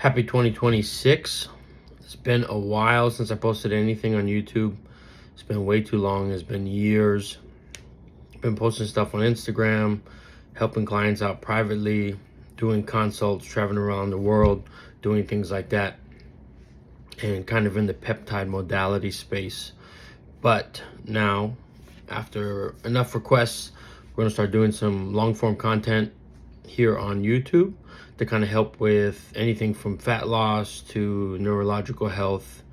Happy 2026. It's been a while since I posted anything on YouTube. It's been way too long. It's been years. I've been posting stuff on Instagram, helping clients out privately, doing consults, traveling around the world, doing things like that, and kind of in the peptide modality space. But now, after enough requests, we're going to start doing some long form content here on YouTube to kind of help with anything from fat loss to neurological health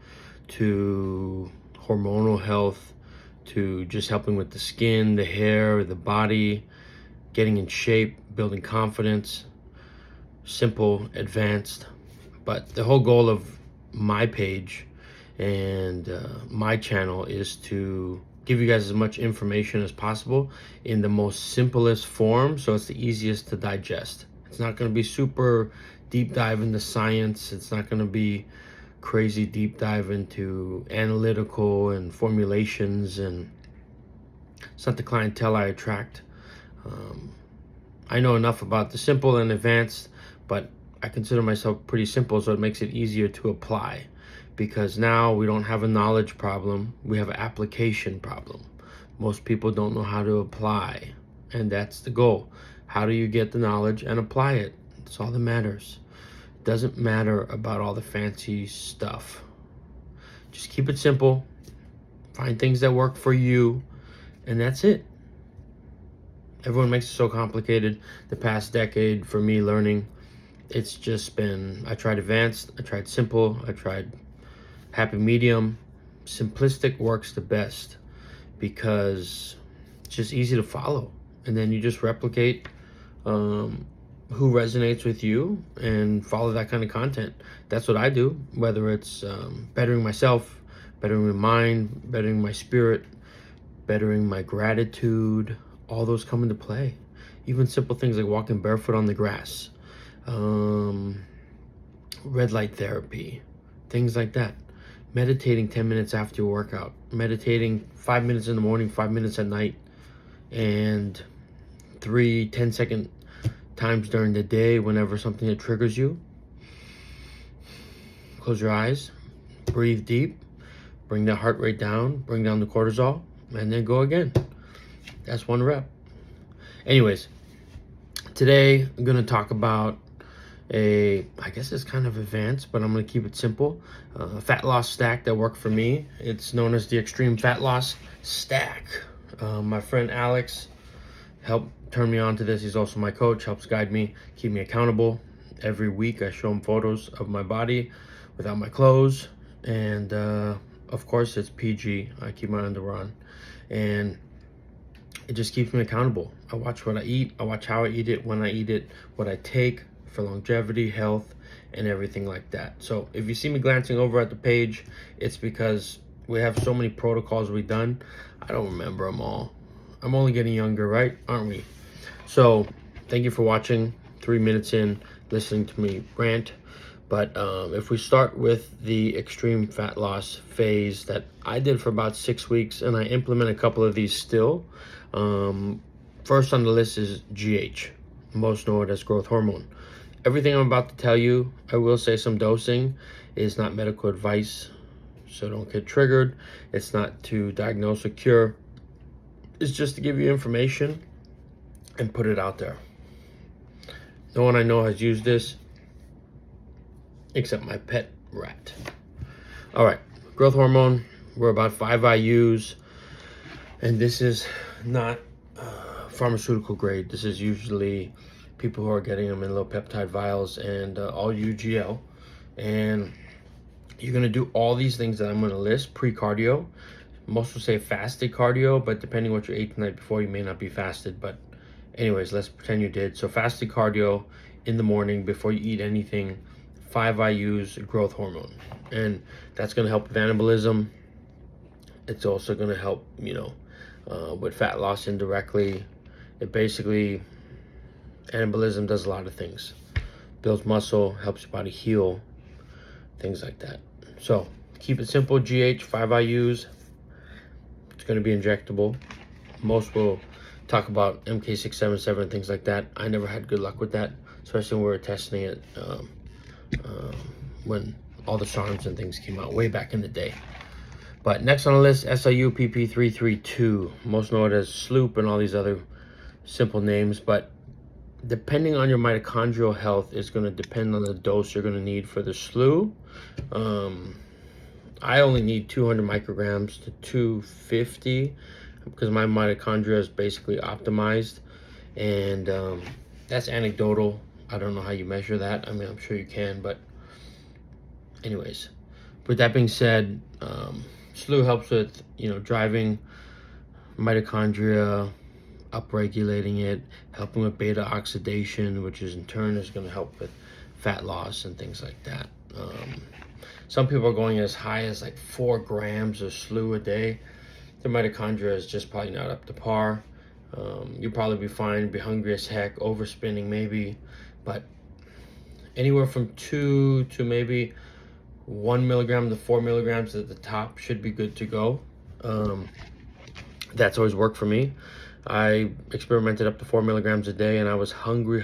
to hormonal health to just helping with the skin, the hair, the body, getting in shape, building confidence. Simple, advanced. But the whole goal of my page and my channel is to give you guys as much information as possible in the most simplest form, so it's the easiest to digest. It's not going to be super deep dive into science. It's not going to be crazy deep dive into analytical and formulations, and it's not the clientele I attract. I know enough about the simple and advanced, but I consider myself pretty simple, so it makes it easier to apply, because now we don't have a knowledge problem, we have an application problem. Most people don't know how to apply, and that's the goal. How do you get the knowledge and apply it? That's all that matters. It doesn't matter about all the fancy stuff. Just keep it simple, find things that work for you, and that's it. Everyone makes it so complicated. The past decade for me learning, it's just been, I tried advanced, I tried simple, I tried happy medium. Simplistic works the best because it's just easy to follow, and then you just replicate who resonates with you and follow that kind of content. That's what I do, whether it's bettering myself, bettering my mind, bettering my spirit, bettering my gratitude. All those come into play. Even simple things like walking barefoot on the grass, red light therapy, things like that. Meditating 10 minutes after your workout, meditating 5 minutes in the morning, 5 minutes at night, and 3 10-second times during the day whenever something that triggers you. Close your eyes, breathe deep, bring the heart rate down, bring down the cortisol, and then go again. That's 1 rep. Anyways, today I'm going to talk about I guess it's kind of advanced, but I'm going to keep it simple. Fat loss stack that worked for me. It's known as the Extreme Fat Loss Stack. My friend Alex helped turn me on to this. He's also my coach, helps guide me, keep me accountable. Every week I show him photos of my body without my clothes, and of course it's PG. I keep my underwear on, and it just keeps me accountable. I watch what I eat, I watch how I eat it, when I eat it, what I take for longevity, health, and everything like that. So if you see me glancing over at the page, it's because we have so many protocols we've done. I don't remember them all. I'm only getting younger, right? Aren't we? So thank you for watching. 3 minutes in, listening to me rant. But if we start with the extreme fat loss phase that I did for about 6 weeks, and I implement a couple of these still. First on the list is GH. Most know it as growth hormone. Everything I'm about to tell you, I will say some dosing, is not medical advice, so don't get triggered. It's not to diagnose or cure. It's just to give you information and put it out there. No one I know has used this except my pet rat. All right, growth hormone, we're about 5 IUs, and this is not pharmaceutical grade. This is usually people who are getting them in little peptide vials, and all UGL. And you're going to do all these things that I'm going to list pre-cardio. Most will say fasted cardio, but depending what you ate the night before, you may not be fasted. But anyways, let's pretend you did. So fasted cardio in the morning before you eat anything, 5 IUs growth hormone. And that's going to help with anabolism. It's also going to help, with fat loss indirectly. It basically, anabolism does a lot of things. Builds muscle, helps your body heal, things like that. So keep it simple. GH, 5 IUs. It's going to be injectable. Most will talk about MK677, things like that. I never had good luck with that, especially when we were testing it when all the SARMs and things came out way back in the day. But next on the list, SIU PP332, most known as Sloop and all these other simple names. But depending on your mitochondrial health is going to depend on the dose you're going to need for the SLU. I only need 200 micrograms to 250 because my mitochondria is basically optimized, and that's anecdotal. I don't know how you measure that. I mean, I'm sure you can, but anyways, with that being said, SLU helps with, driving mitochondria, upregulating it, helping with beta oxidation, which is in turn is going to help with fat loss and things like that. Some people are going as high as like 4 grams of SLU a day. The mitochondria is just probably not up to par. You'll probably be fine, be hungry as heck, overspinning maybe, but anywhere from 2 to maybe 1 milligram to 4 milligrams at the top should be good to go. That's always worked for me. I experimented up to 4 milligrams a day and I was hungry.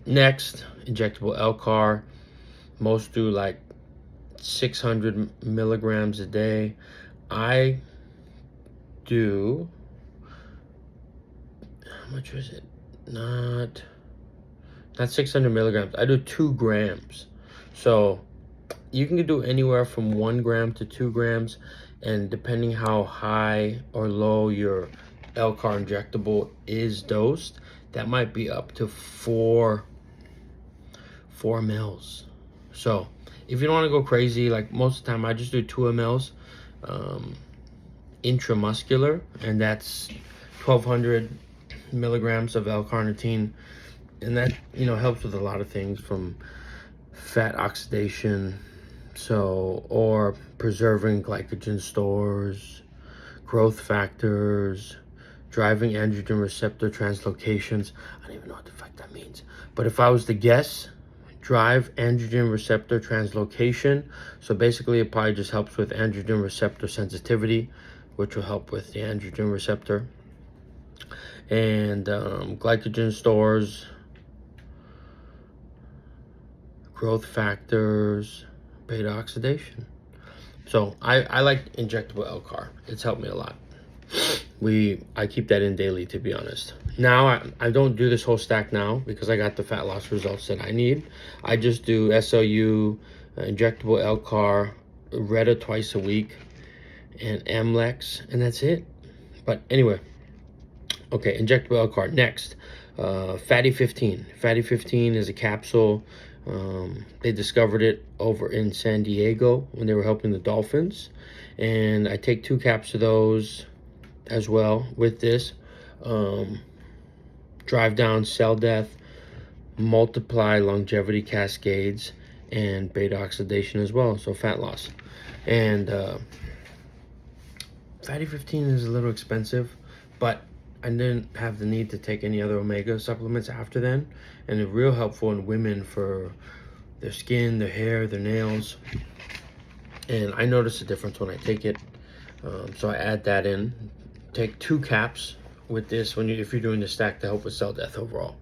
Next, injectable L-Car. Most do like 600 milligrams a day. I do, how much was it? Not 600 milligrams. I do 2 grams. So you can do anywhere from 1 gram to 2 grams. And depending how high or low your L-Car injectable is dosed, that might be up to 4 mils. So if you don't want to go crazy, like most of the time I just do 2 mls intramuscular, and that's 1200 milligrams of L-carnitine, and that helps with a lot of things from fat oxidation, or preserving glycogen stores, growth factors, driving androgen receptor translocations. I don't even know what the fuck that means, but if I was to guess, drive androgen receptor translocation. So basically it probably just helps with androgen receptor sensitivity, which will help with the androgen receptor, and glycogen stores, growth factors, beta oxidation. So I like injectable L-Car. It's helped me a lot. I keep that in daily, to be honest. Now I don't do this whole stack now because I got the fat loss results that I need. I just do SLU, injectable L-Car, Retta twice a week, and Amlex, and that's it. But anyway, okay, injectable L-Car. Next, Fatty 15. Fatty 15 is a capsule. They discovered it over in San Diego when they were helping the dolphins, and I take 2 caps of those as well with this. Drive down cell death, multiply longevity cascades, and beta oxidation as well, so fat loss. And Fatty 15 is a little expensive, but I didn't have the need to take any other omega supplements after then, and it's real helpful in women for their skin, their hair, their nails, and I notice a difference when I take it. So I add that in. Take 2 caps with this if you're doing the stack to help with cell death overall.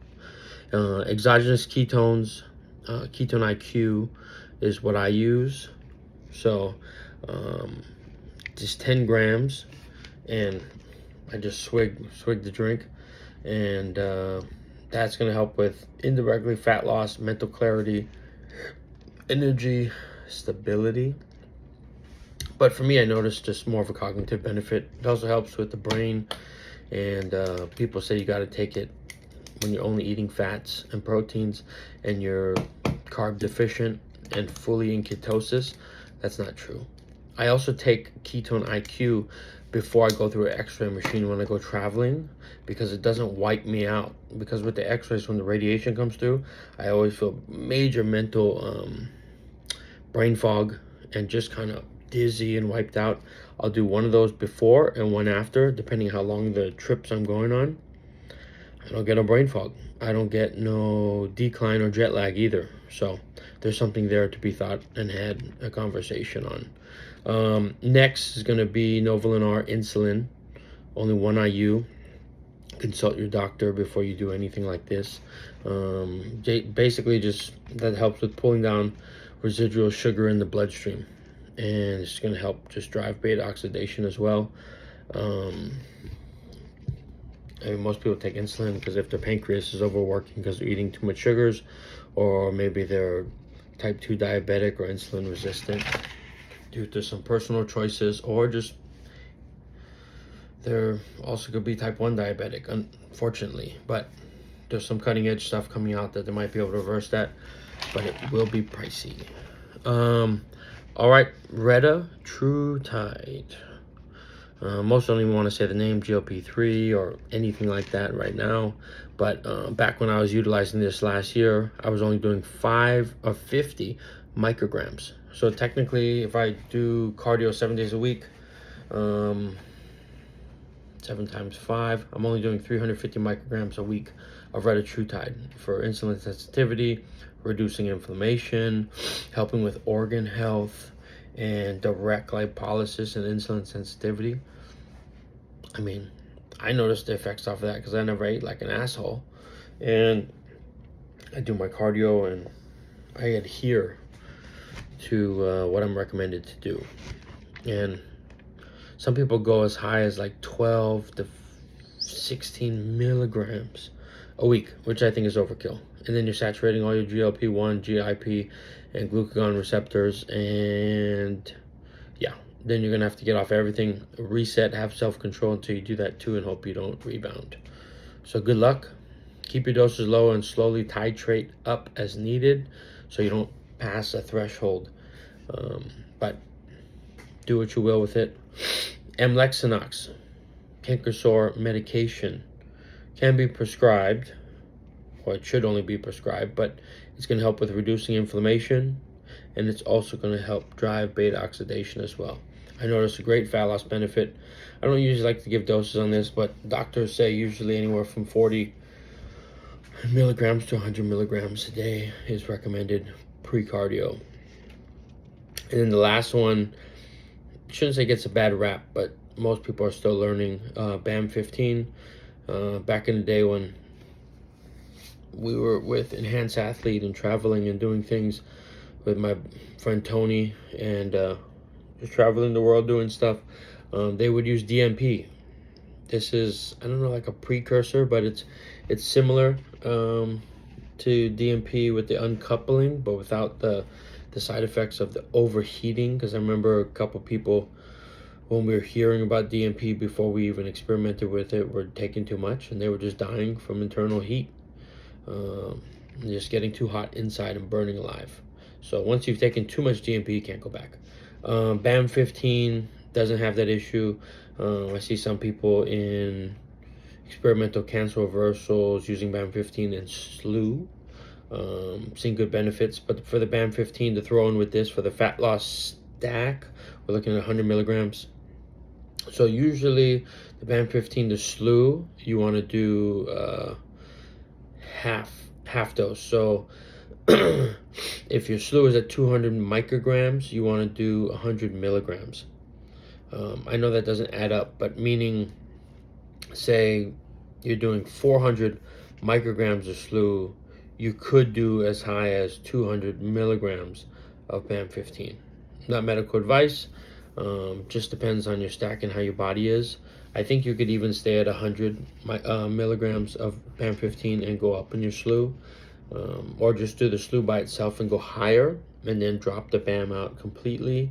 Exogenous ketones, ketone IQ is what I use. So just 10 grams, and I just swig the drink, and that's going to help with indirectly fat loss, mental clarity, energy, stability. But for me, I noticed just more of a cognitive benefit. It also helps with the brain, and people say you got to take it when you're only eating fats and proteins and you're carb deficient and fully in ketosis. That's not true. I also take ketone IQ before I go through an x-ray machine when I go traveling, because it doesn't wipe me out. Because with the x-rays, when the radiation comes through, I always feel major mental brain fog and just kind of dizzy and wiped out. I'll do one of those before and one after, depending how long the trips I'm going on. I don't get no brain fog. I don't get no decline or jet lag either. So there's something there to be thought and had a conversation on. Next is going to be Novolin R insulin, only 1 IU. consult your doctor before you do anything like this. Basically, just that helps with pulling down residual sugar in the bloodstream, and it's going to help just drive beta oxidation as well. I mean, most people take insulin because if their pancreas is overworking because they're eating too much sugars, or maybe they're type 2 diabetic or insulin resistant due to some personal choices, or just they're also could be type 1 diabetic, unfortunately. But there's some cutting edge stuff coming out that they might be able to reverse that, but it will be pricey. All right, retatrutide. Most don't even want to say the name GLP-3 or anything like that right now. But back when I was utilizing this last year, I was only doing 5 or 50 micrograms. So technically, if I do cardio 7 days a week, 7 times 5, I'm only doing 350 micrograms a week of retatrutide for insulin sensitivity, reducing inflammation, helping with organ health, and direct lipolysis and insulin sensitivity. I mean, I noticed the effects off of that because I never ate like an asshole, and I do my cardio and I adhere to what I'm recommended to do. And some people go as high as like 12 to 16 milligrams a week, which I think is overkill. And then you're saturating all your GLP-1, GIP, and glucagon receptors, and yeah, then you're gonna have to get off everything, reset, have self-control until you do that too, and hope you don't rebound. So good luck. Keep your doses low and slowly titrate up as needed so you don't pass a threshold. But do what you will with it. Amlexinox, canker sore medication, can be prescribed, or it should only be prescribed, but it's going to help with reducing inflammation, and it's also going to help drive beta oxidation as well. I noticed a great fat loss benefit. I don't usually like to give doses on this, but doctors say usually anywhere from 40 milligrams to 100 milligrams a day is recommended pre-cardio. And then the last one, shouldn't say gets a bad rap, but most people are still learning, BAM 15. Back in the day when we were with Enhanced Athlete and traveling and doing things with my friend Tony, and just traveling the world doing stuff, they would use DMP. This is, I don't know, like a precursor, but it's similar to DMP with the uncoupling, but without the side effects of the overheating. Because I remember a couple people, when we were hearing about DMP before we even experimented with it, were taking too much and they were just dying from internal heat, just getting too hot inside and burning alive. So once you've taken too much DMP, you can't go back. BAM 15 doesn't have that issue. I see some people in experimental cancer reversals using BAM 15 and SLU, seeing good benefits. But for the BAM 15 to throw in with this for the fat loss stack, we're looking at 100 milligrams. So usually the BAM 15 to SLU, you want to do half dose. So if your SLU is at 200 micrograms, you want to do 100 milligrams. I know that doesn't add up, but meaning, say you're doing 400 micrograms of SLU, you could do as high as 200 milligrams of BAM 15. Not medical advice, just depends on your stack and how your body is. I think you could even stay at 100 milligrams of BAM 15 and go up in your SLU, or just do the SLU by itself and go higher and then drop the BAM out completely.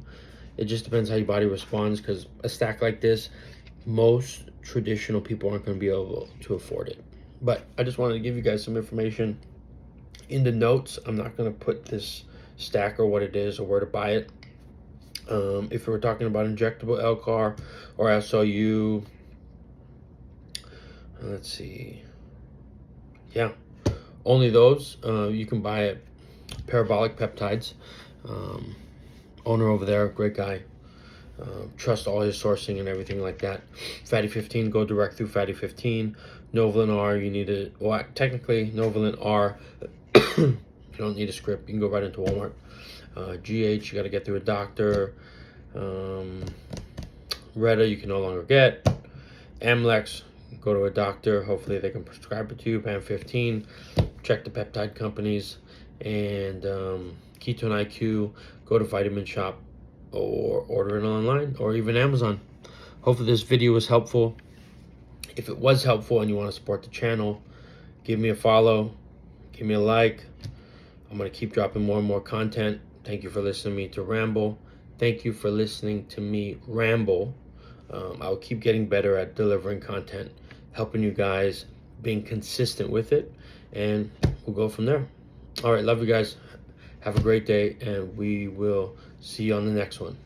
It just depends how your body responds, because a stack like this, most traditional people aren't going to be able to afford it. But I just wanted to give you guys some information. In the notes, I'm not going to put this stack or what it is or where to buy it. If we're talking about injectable LCAR or SLU, let's see. Yeah, only those. You can buy it. Parabolic Peptides. Owner over there, great guy. Trust all his sourcing and everything like that. Fatty 15, go direct through Fatty 15. Novolin R, you need it. Well, technically, Novolin R, you don't need a script. You can go right into Walmart. GH, you got to get through a doctor. Reta, you can no longer get. Amlex, go to a doctor. Hopefully they can prescribe it to you, PAM15. Check the peptide companies. And Ketone IQ, go to Vitamin Shop or order it online or even Amazon. Hopefully this video was helpful. If it was helpful and you want to support the channel, give me a follow, give me a like. I'm going to keep dropping more and more content. Thank you for listening to me to ramble. Thank you for listening to me ramble. I'll keep getting better at delivering content, helping you guys, being consistent with it, and we'll go from there. All right, love you guys. Have a great day, and we will see you on the next one.